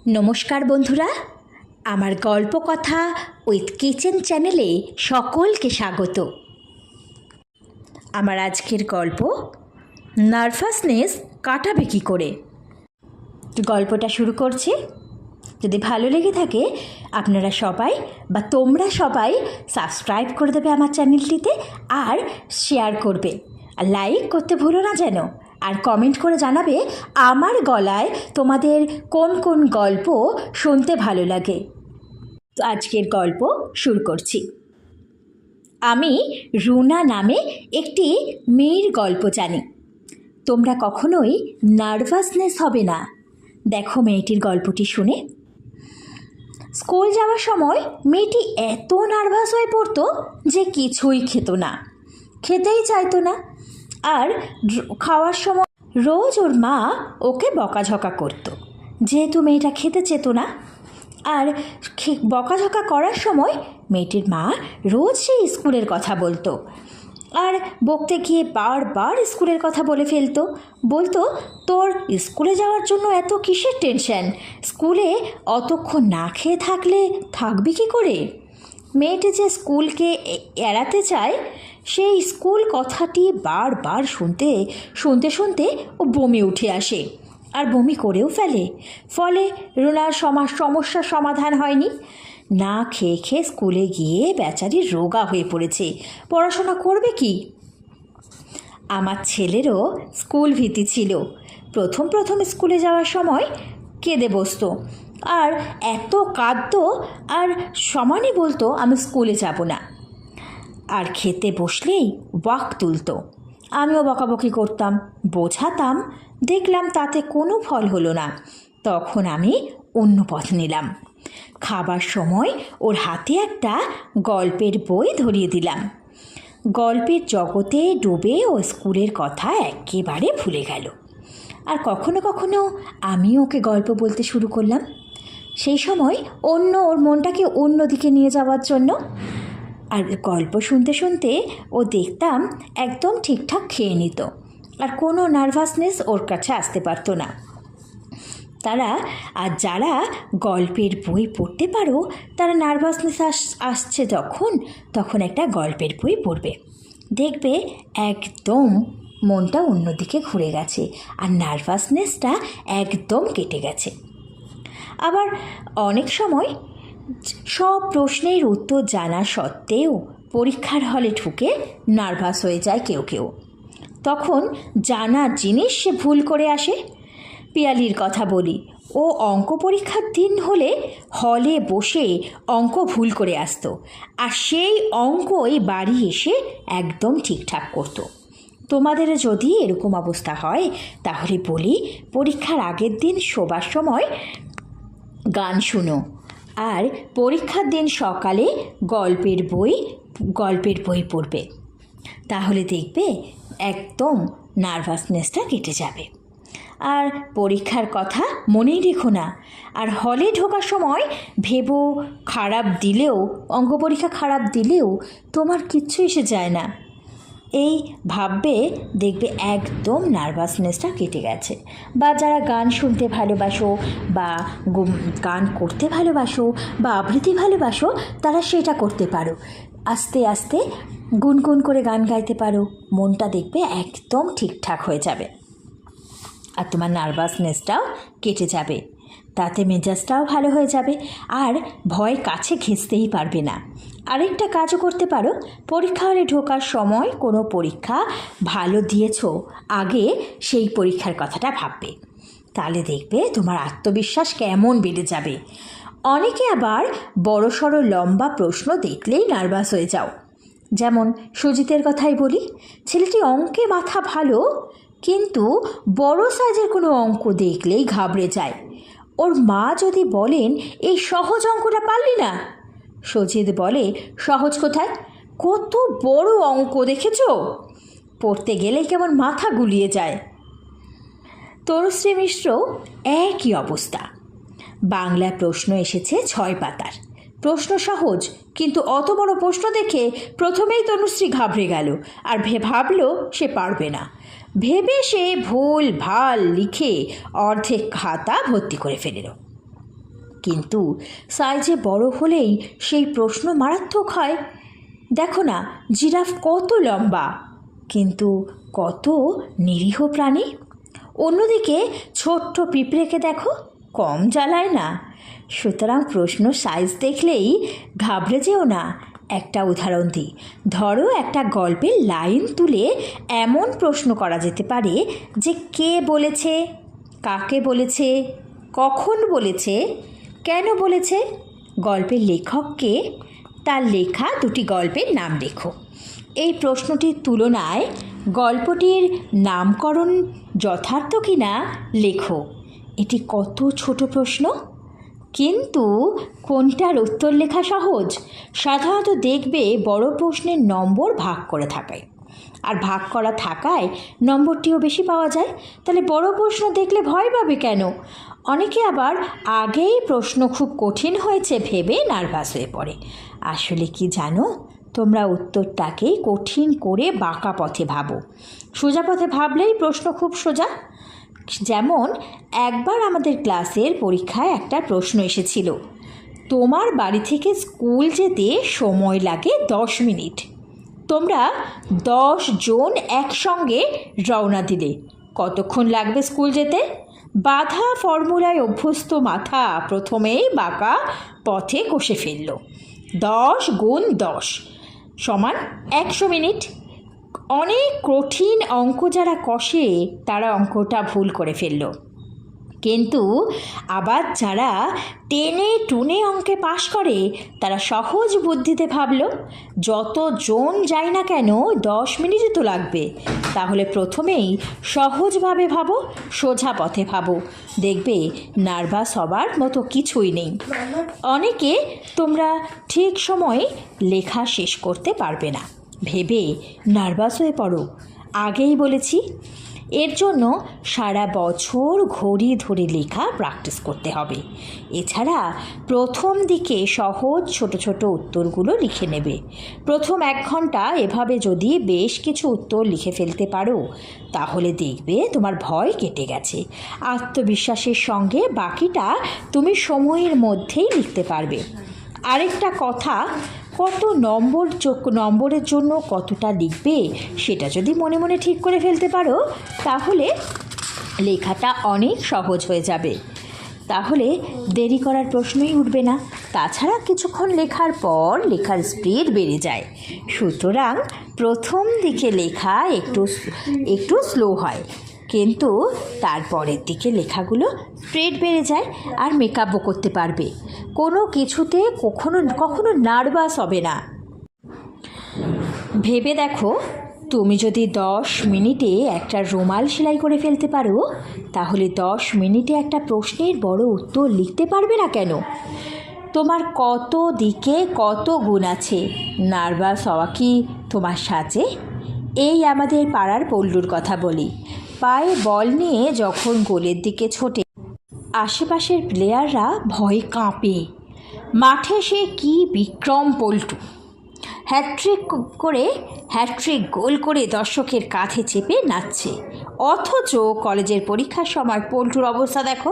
নমস্কার বন্ধুরা, আমার গল্প কথা উইথ কিচেন চ্যানেলে সকলকে স্বাগত। আমার আজকের গল্প নার্ভাসনেস কাটাবে কী করে। গল্পটা শুরু করছি। যদি ভালো লেগে থাকে আপনারা সবাই বা তোমরা সবাই সাবস্ক্রাইব করে দেবে আমার চ্যানেলটিতে, আর শেয়ার করবে, আর লাইক করতে ভুলো না যেন, আর কমেন্ট করে জানাবে আমার গলায় তোমাদের কোন কোন গল্প শুনতে ভালো লাগে। তো আজকের গল্প শুরু করছি। আমি রুনা নামে একটি মেয়ের গল্প জানি। তোমরা কখনোই নার্ভাসনেস হবে না। দেখো মেয়েটির গল্পটি শুনে। স্কুল যাওয়ার সময় মেয়েটি এত নার্ভাস হয়ে পড়তো যে কিছুই খেত না, খেতেই চাইতো না। আর খাওয়ার সময় রোজ ওর মা ওকে বকাঝকা করতো, যেহেতু মেয়েটা খেতে চেত না। আর বকাঝকা করার সময় মেয়েটির মা রোজ সেই স্কুলের কথা বলতো, আর বকতে গিয়ে বারবার স্কুলের কথা বলে ফেলতো। বলতো, তোর স্কুলে যাওয়ার জন্য এত কিসের টেনশন, স্কুলে অতক্ষণ না খেয়ে থাকলে থাকবি কী করে। মেয়েটি যে স্কুলকে এড়াতে চায়, সেই স্কুল কথাটি বারবার শুনতে শুনতে শুনতে ও বমি উঠে আসে, আর বমি করেও ফেলে। ফলে রুনার সমস্যার সমাধান হয়নি। না খেয়ে খেয়ে স্কুলে গিয়ে বেচারি রোগা হয়ে পড়েছে, পড়াশোনা করবে কি। আমার ছেলেরও স্কুল ভীতি ছিল। প্রথম প্রথম স্কুলে যাওয়ার সময় কেঁদে বসতো, আর এত কাঁদতো, আর সমানই বলতো আমি স্কুলে যাব না। আর খেতে বসলেই ওয়াক তুলতো। আমিও বকাবকি করতাম, বোঝাতাম, দেখলাম তাতে কোনো ফল হলো না। তখন আমি অন্য পথ নিলাম। খাবার সময় ওর হাতে একটা গল্পের বই ধরিয়ে দিলাম। গল্পের জগতে ডুবে ও স্কুলের কথা একেবারে ভুলে গেল। আর কখনো কখনো আমিও ওকে গল্প বলতে শুরু করলাম, সেই সময় ওর মনটাকে অন্য দিকে নিয়ে যাওয়ার জন্য। আর গল্প শুনতে শুনতে ও দেখতাম একদম ঠিকঠাক খেয়ে নিত, আর কোনো নার্ভাসনেস ওর কাছে আসতে পারতো না। আর যারা গল্পের বই পড়তে পারো, তারা নার্ভাসনেস আসছে তখন একটা গল্পের বই পড়বে, দেখবে একদম মনটা অন্যদিকে ঘুরে গেছে, আর নার্ভাসনেসটা একদম কেটে গেছে। আবার অনেক সময় সব প্রশ্নের উত্তর জানা সত্ত্বেও পরীক্ষার হলে ঢুকে নার্ভাস হয়ে যায় কেউ কেউ। তখন জানা জিনিস সে ভুল করে আসে। পিয়ালির কথা বলি, ও অঙ্ক পরীক্ষার দিন হলে হলে বসে অঙ্ক ভুল করে আসতো, আর সেই অঙ্কই বাড়ি এসে একদম ঠিকঠাক করতো। তোমাদের যদি এরকম অবস্থা হয় তাহলে বলি, পরীক্ষার আগের দিন শোবার সময় গান শুনো, আর পরীক্ষার দিন সকালে গল্পের বই পড়বে, তাহলে দেখবে একদম নার্ভাসনেসটা কেটে যাবে। আর পরীক্ষার কথা মনেই রেখো না। আর হলে ঢোকার সময় ভেবো, অঙ্ক পরীক্ষা খারাপ দিলেও তোমার কিচ্ছু এসে যায় না, এই ভাববে, দেখবে একদম নার্ভাসনেসটা কেটে গেছে। বা যারা গান শুনতে ভালোবাসো, বা গান করতে ভালোবাসো, বা আবৃত্তি ভালোবাসো, তারা সেটা করতে পারো। আস্তে আস্তে গুনগুন করে গান গাইতে পারো, মনটা দেখবে একদম ঠিকঠাক হয়ে যাবে, আর তোমার নার্ভাসনেসটাও কেটে যাবে। তাতে মেজাজটাও ভালো হয়ে যাবে, আর ভয় কাছে ঘেঁচতেই পারবে না। আরেকটা কাজও করতে পারো, পরীক্ষা হলে ঢোকার সময় কোনো পরীক্ষা ভালো দিয়েছো, আগে সেই পরীক্ষার কথাটা ভাববে, তাহলে দেখবে তোমার আত্মবিশ্বাস কেমন বেড়ে যাবে। অনেকে আবার বড়সড় লম্বা প্রশ্ন দেখলেই নার্ভাস হয়ে যাও। যেমন সুজিতের কথাই বলি, ছেলেটি অঙ্কে মাথা ভালো, কিন্তু বড় সাইজের কোনো অঙ্ক দেখলেই ঘাবড়ে যায়। ওর মা যদি বলেন, এই সহজ অঙ্কটা পারলি না, সুজিত বলে, সহজ কোথায়, কত বড় অঙ্ক দেখেছো, পড়তে গেলে কেমন মাথা গুলিয়ে যায়। তনুশ্রী মিশ্র একই অবস্থা। বাংলা প্রশ্ন এসেছে 6 পাতার, প্রশ্ন সহজ, কিন্তু অত বড় প্রশ্ন দেখে প্রথমেই তনুশ্রী ঘাবড়ে গেল, আর ভাবল সে পারবে না। ভেবে সে ভুল ভাল লিখে অর্ধেক খাতা ভর্তি করে ফেলল। কিন্তু সাইজে বড় হলেই সেই প্রশ্ন মারাত্মক হয়। দেখো না, জিরাফ কত লম্বা, কিন্তু কত নিরীহ প্রাণী। অন্যদিকে ছোট্ট পিঁপড়েকে দেখো, কম জ্বালায় না। সুতরাং প্রশ্ন সাইজ দেখলেই ঘাবড়ে যেও না। একটা উদাহরণ দিই, ধরো একটা গল্পের লাইন তুলে এমন প্রশ্ন করা যেতে পারে যে কে বলেছে, কাকে বলেছে, কখন বলেছে, কেন বলেছে, গল্পের লেখককে, তার লেখা দুটি গল্পের নাম লেখো। এই প্রশ্নটির তুলনায় গল্পটির নামকরণ যথার্থ কিনা লেখো। এটি কত ছোট প্রশ্ন, কিন্তু কোনটার উত্তর লেখা সহজ? সাধারণত দেখবে বড় প্রশ্নের নম্বর ভাগ করে থাকায়, আর ভাগ করা থাকায় নম্বরটিও বেশি পাওয়া যায়। তাহলে বড় প্রশ্ন দেখলে ভয় পাবে কেন? অনেকে আবার আগেই প্রশ্ন খুব কঠিন হয়েছে ভেবে নার্ভাস হয়ে পড়ে। আসলে কি জানো, তোমরা উত্তরটাকেই কঠিন করে বাঁকা পথে ভাবো। সোজা পথে ভাবলেই প্রশ্ন খুব সোজা। যেমন একবার আমাদের ক্লাসের পরীক্ষায় একটা প্রশ্ন এসেছিল, তোমার বাড়ি থেকে স্কুল যেতে সময় লাগে 10 মিনিট। তোমরা 10 জন একসঙ্গে রওনা দিলে, কতক্ষণ লাগবে স্কুল যেতে? বাধা ফর্মুলায় অভ্যস্ত মাথা প্রথমেই বাঁকা পথে কষে ফেলল। 10 গুণ 10 সমান 100 মিনিট। অনেক কঠিন অঙ্ক যারা কষে তারা অঙ্কটা ভুল করে ফেলল, কিন্তু আবার যারা টেনে টুনে অঙ্কে পাশ করে তারা সহজ বুদ্ধিতে ভাবল, যত জন যায় না কেন 10 মিনিটই তো লাগবে। তাহলে প্রথমেই সহজভাবে ভাবো, সোজা পথে ভাবো, দেখবে নার্ভাস হবার মতো কিছুই নেই। অনেকে তোমরা ঠিক সময়ে লেখা শেষ করতে পারবে না ভেবে নার্ভাস হয়ে পড়ো। আগেই বলেছি, এর জন্য সারা বছর ঘড়ি ধরে লেখা প্র্যাকটিস করতে হবে। এছাড়া প্রথম দিকে সহজ ছোট ছোট উত্তরগুলো লিখে নেবে। প্রথম 1 ঘন্টা এভাবে যদি বেশ কিছু উত্তর লিখে ফেলতে পারো, তাহলে দেখবে তোমার ভয় কেটে গেছে। আত্মবিশ্বাসের সঙ্গে বাকিটা তুমি সময়ের মধ্যেই লিখতে পারবে। আরেকটা কথা, কত নম্বরের জন্য কতটা লিখবে সেটা যদি মনে মনে ঠিক করে ফেলতে পারো, তাহলে লেখাটা অনেক সহজ হয়ে যাবে। তাহলে দেরি করার প্রশ্নই উঠবে না। তাছাড়া কিছুক্ষণ লেখার পর লেখার স্পিড বেড়ে যায়। সুতরাং প্রথম দিকে লেখা একটু স্লো হয়, কিন্তু তারপরের দিকে লেখাগুলো স্পিড বেড়ে যায় আর মেকআপও করতে পারবে। কোনো কিছুতে কখনো নার্ভাস হবে না। ভেবে দেখো, তুমি যদি 10 মিনিটে একটা রুমাল সেলাই করে ফেলতে পারো, তাহলে 10 মিনিটে একটা প্রশ্নের বড় উত্তর লিখতে পারবে না কেন? তোমার কত দিকে কত গুণ আছে, নার্ভাস হওয়া কি তোমার সাজে? এই আমাদের পাড়ার পল্লুর কথা বলি। পায়ে বল নিয়ে যখন গোলের দিকে ছোটে, আশেপাশের প্লেয়াররা ভয়ে কাঁপে। মাঠে সে কি বিক্রম পল্টু, হ্যাট্রিক গোল করে দর্শকের কাঁধে চেপে নাচছে। অথচ কলেজের পরীক্ষার সময় পল্টুর অবস্থা দেখো,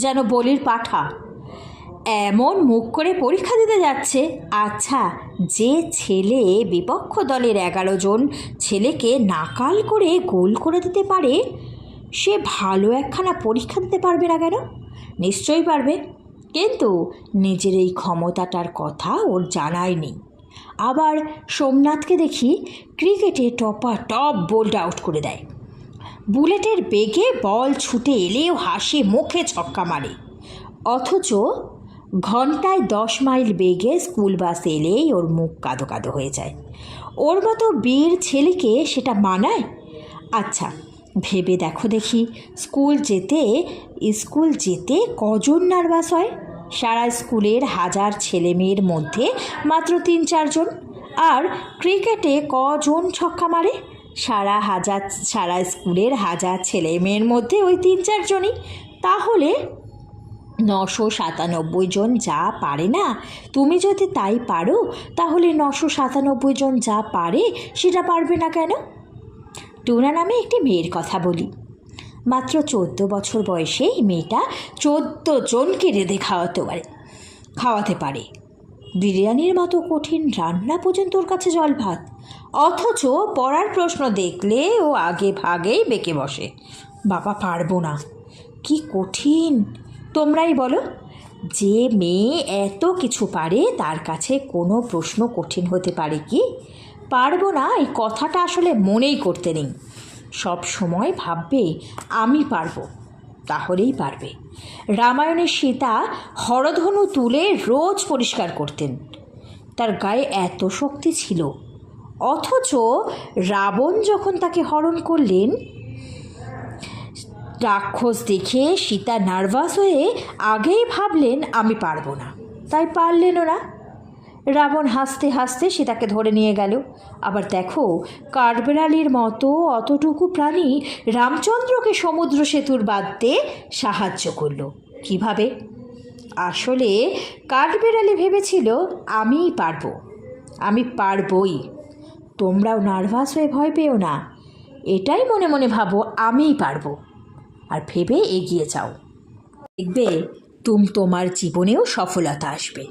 যেন বলির পাঠা। এমন মুখ করে পরীক্ষা দিতে যাচ্ছে। আচ্ছা, যে ছেলে বিপক্ষ দলের 11 জন ছেলেকে নাকাল করে গোল করে দিতে পারে, সে ভালো একখানা পরীক্ষা দিতে পারবে না কেন? নিশ্চয়ই পারবে, কিন্তু নিজের এই ক্ষমতাটার কথা ওর জানাই নেই। আবার সোমনাথকে দেখি ক্রিকেটে টপ বোল্ড আউট করে দেয়। বুলেটের বেগে বল ছুটে এলেও হাসি মুখে ছক্কা মারে। অথচ ঘন্টায় 10 মাইল বেগে স্কুল বাস এলেই ওর মুখ কাদো কাদো হয়ে যায়। ওর মতো বীর ছেলেকে সেটা মানায়? আচ্ছা, ভেবে দেখো দেখি, স্কুল যেতে কজন নার্ভাস হয়? সারা স্কুলের 1000 ছেলে মেয়ের মধ্যে মাত্র 3-4 জন। আর ক্রিকেটে কজন ছক্কা মারে? সারা স্কুলের 1000 ছেলে মেয়ের মধ্যে ওই 3-4 জনই। তাহলে 997 জন যা পারে না, তুমি যদি তাই পারো, তাহলে 997 জন যা পারে সেটা পারবে না কেন? টুনা নামে একটি মেয়ের কথা বলি। মাত্র 14 বছর বয়সে এই মেয়েটা 14 জনকে রেঁধে খাওয়াতে পারে। বিরিয়ানির মতো কঠিন রান্না পর্যন্ত ওর কাছে জল ভাত। অথচ পড়ার প্রশ্ন দেখলে ও আগে ভাগেই বেঁকে বসে। বাবা পারবো না। কি কঠিন তোমরাই বলো। যে মেয়ে এত কিছু পারে তার কাছে কোনো প্রশ্ন কঠিন হতে পারে কি? পারবো না এই কথাটা আসলে মনেই করতে নেই। সব সময় ভাববে আমি পারবো, তাহলেই পারবে। রামায়ণের সীতা হরধনু তুলে রোজ পরিষ্কার করতেন, তার গায়ে এত শক্তি ছিল। অথচ রাবণ যখন তাকে হরণ করলেন, রাক্ষস দেখে সীতা নার্ভাস হয়ে আগেই ভাবলেন আমি পারবো না, তাই পারলেনও না। রাবণ হাসতে হাসতে সীতাকে ধরে নিয়ে গেল। আবার দেখো, কাঠবেড়ালির মতো অতটুকু প্রাণী রামচন্দ্রকে সমুদ্র সেতুর বাঁধতে সাহায্য করল। কিভাবে? আসলে কাঠবেড়ালি ভেবেছিল আমিই পারবো, আমি পারবই। তোমরাও নার্ভাস হয়ে ভয় পেও না, এটাই মনে মনে ভাবো আমিই পারবো, আর ভেবে এগিয়ে যাও। দেখবে তোমার জীবনেও সফলতা আসবে।